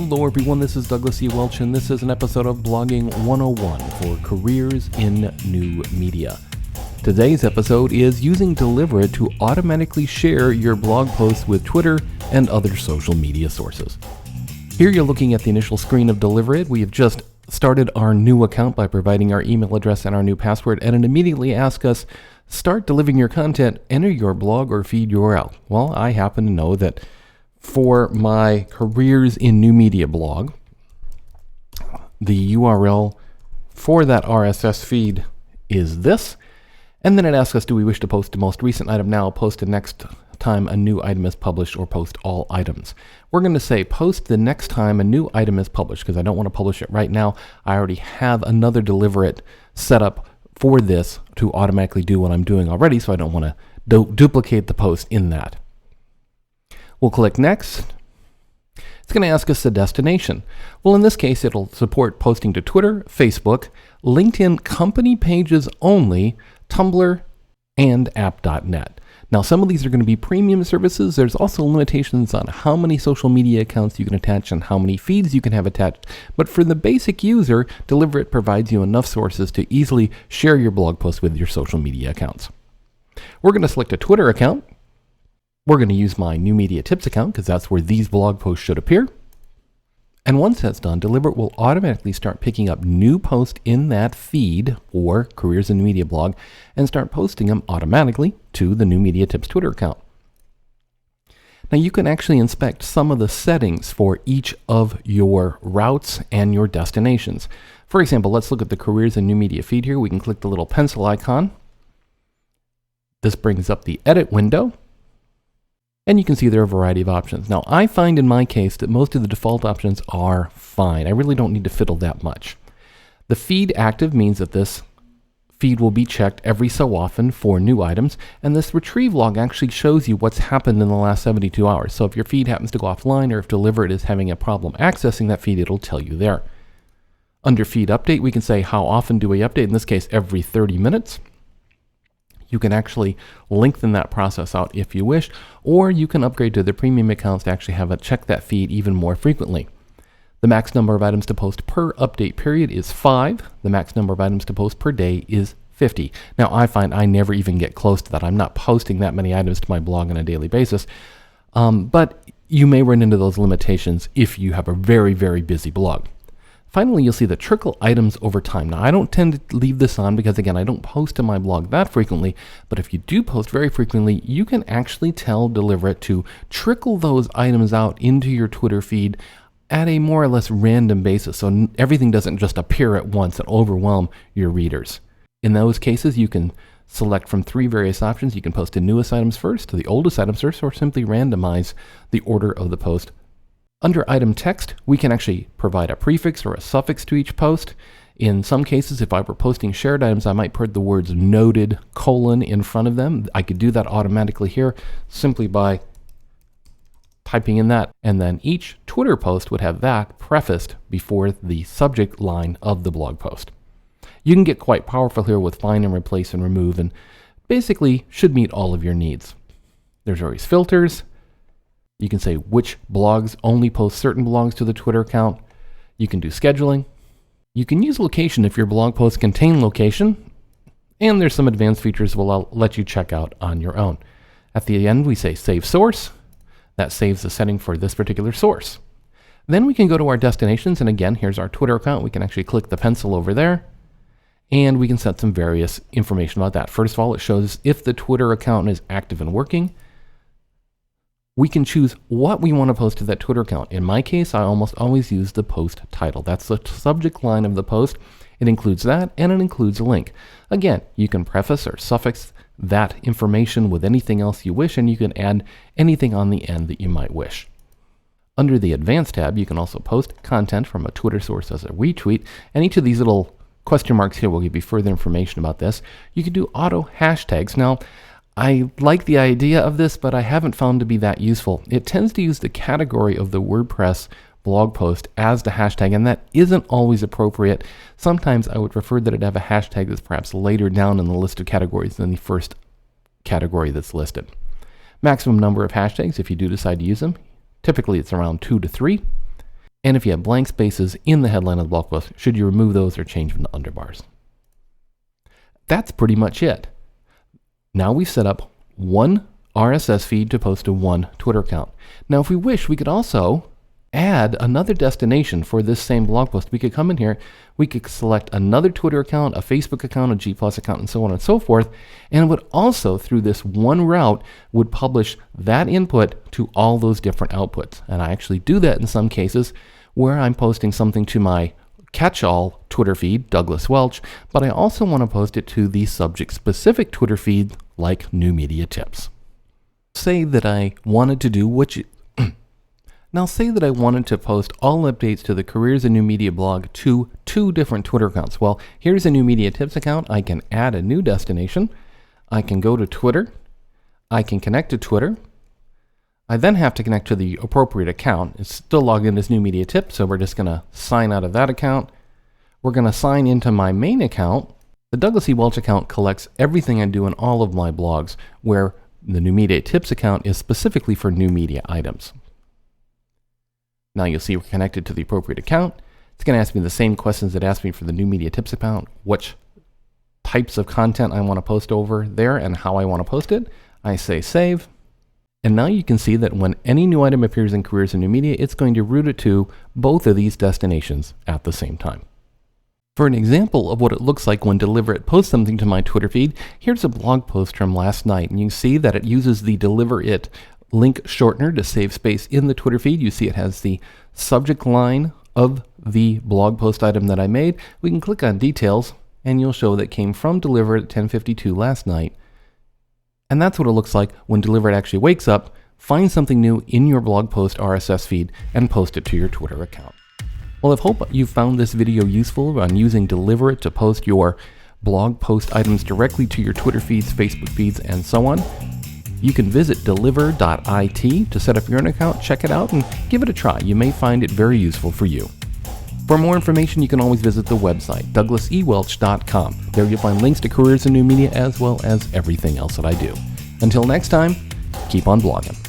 Hello everyone, this is Douglas E. Welch, and this is an episode of Blogging 101 for Careers in New Media. Today's episode is using DLVR.it to automatically share your blog posts with Twitter and other social media sources. Here you're looking at the initial screen of DLVR.it. We have just started our new account by providing our email address and our new password, and it immediately asks us, start delivering your content, enter your blog or feed URL. Well, I happen to know that for my Careers in New Media blog, the URL for that RSS feed is this, and then it asks us, do we wish to post the most recent item now, post the next time a new item is published, or post all items. We're going to say post the next time a new item is published, because I don't want to publish it right now. I already have another DLVR.it set up for this to automatically do what I'm doing already, so I don't want to duplicate the post in that. We'll click Next. It's going to ask us the destination. Well, in this case, it'll support posting to Twitter, Facebook, LinkedIn company pages only, Tumblr, and app.net. Now, some of these are going to be premium services. There's also limitations on how many social media accounts you can attach and how many feeds you can have attached. But for the basic user, DLVR.it provides you enough sources to easily share your blog posts with your social media accounts. We're going to select a Twitter account. We're going to use my New Media Tips account because that's where these blog posts should appear. And once that's done, DLVR.it will automatically start picking up new posts in that feed or Careers in New Media blog and start posting them automatically to the New Media Tips Twitter account. Now you can actually inspect some of the settings for each of your routes and your destinations. For example, let's look at the Careers in New Media feed here. We can click the little pencil icon. This brings up the edit window. And you can see there are a variety of options. Now, I find in my case that most of the default options are fine. I really don't need to fiddle that much. The feed active means that this feed will be checked every so often for new items, and this retrieve log actually shows you what's happened in the last 72 hours. So if your feed happens to go offline or if DLVR.it is having a problem accessing that feed, it'll tell you there. Under feed update, we can say how often do we update, in this case every 30 minutes. You can actually lengthen that process out if you wish, or you can upgrade to the premium accounts to actually have it check that feed even more frequently. The max number of items to post per update period is 5. The max number of items to post per day is 50. Now, I find I never even get close to that. I'm not posting that many items to my blog on a daily basis, but you may run into those limitations if you have a very, very busy blog. Finally, you'll see the Trickle Items over time. Now, I don't tend to leave this on because, again, I don't post to my blog that frequently, but if you do post very frequently, you can actually tell DLVR.it to trickle those items out into your Twitter feed at a more or less random basis, so everything doesn't just appear at once and overwhelm your readers. In those cases, you can select from 3 various options. You can post the newest items first, to the oldest items first, or simply randomize the order of the post. Under item text, we can actually provide a prefix or a suffix to each post. In some cases, if I were posting shared items, I might put the words noted : in front of them. I could do that automatically here simply by typing in that, and then each Twitter post would have that prefaced before the subject line of the blog post. You can get quite powerful here with find and replace and remove, and basically should meet all of your needs. There's various filters. You can say which blogs only post certain blogs to the Twitter account. You can do scheduling. You can use location if your blog posts contain location. And there's some advanced features we'll let you check out on your own. At the end, we say save source. That saves the setting for this particular source. Then we can go to our destinations. And again, here's our Twitter account. We can actually click the pencil over there. And we can set some various information about that. First of all, it shows if the Twitter account is active and working. We can choose what we want to post to that Twitter account. In my case, I almost always use the post title. That's the subject line of the post. It includes that, and it includes a link. Again, you can preface or suffix that information with anything else you wish, and you can add anything on the end that you might wish. Under the Advanced tab, you can also post content from a Twitter source as a retweet, and each of these little question marks here will give you further information about this. You can do auto hashtags. Now, I like the idea of this, but I haven't found to be that useful. It tends to use the category of the WordPress blog post as the hashtag, and that isn't always appropriate. Sometimes I would prefer that it have a hashtag that's perhaps later down in the list of categories than the first category that's listed. Maximum number of hashtags, if you do decide to use them, typically it's around 2 to 3. and if you have blank spaces in the headline of the blog post, should you remove those or change them to underbars. That's pretty much it. Now we've set up one RSS feed to post to one Twitter account. Now, if we wish, we could also add another destination for this same blog post. We could come in here, we could select another Twitter account, a Facebook account, a G+ account, and so on and so forth, and it would also, through this one route, would publish that input to all those different outputs. And I actually do that in some cases where I'm posting something to my catch-all Twitter feed, Douglas Welch, but I also want to post it to the subject-specific Twitter feed like New Media Tips. Say that I wanted to do Now say that I wanted to post all updates to the Careers in New Media blog to 2 different Twitter accounts. Well, here's a New Media Tips account. I can add a new destination. I can go to Twitter. I can connect to Twitter. I then have to connect to the appropriate account. It's still logged in as New Media Tips, so we're just going to sign out of that account. We're going to sign into my main account. The Douglas E. Welch account collects everything I do in all of my blogs, where the New Media Tips account is specifically for new media items. Now you'll see we're connected to the appropriate account. It's going to ask me the same questions it asked me for the New Media Tips account, which types of content I want to post over there and how I want to post it. I say save. And now you can see that when any new item appears in Careers in New Media, it's going to route it to both of these destinations at the same time. For an example of what it looks like when DLVR.it posts something to my Twitter feed, here's a blog post from last night, and you see that it uses the DLVR.it link shortener to save space in the Twitter feed. You see it has the subject line of the blog post item that I made. We can click on details, and you'll show that it came from DLVR.it at 10:52 last night. And that's what it looks like when DLVR.it actually wakes up, finds something new in your blog post RSS feed, and post it to your Twitter account. Well, I hope you found this video useful on using DLVR.it to post your blog post items directly to your Twitter feeds, Facebook feeds, and so on. You can visit DLVR.it to set up your own account, check it out, and give it a try. You may find it very useful for you. For more information, you can always visit the website, DouglasEWelch.com. There you'll find links to Careers in New Media as well as everything else that I do. Until next time, keep on blogging.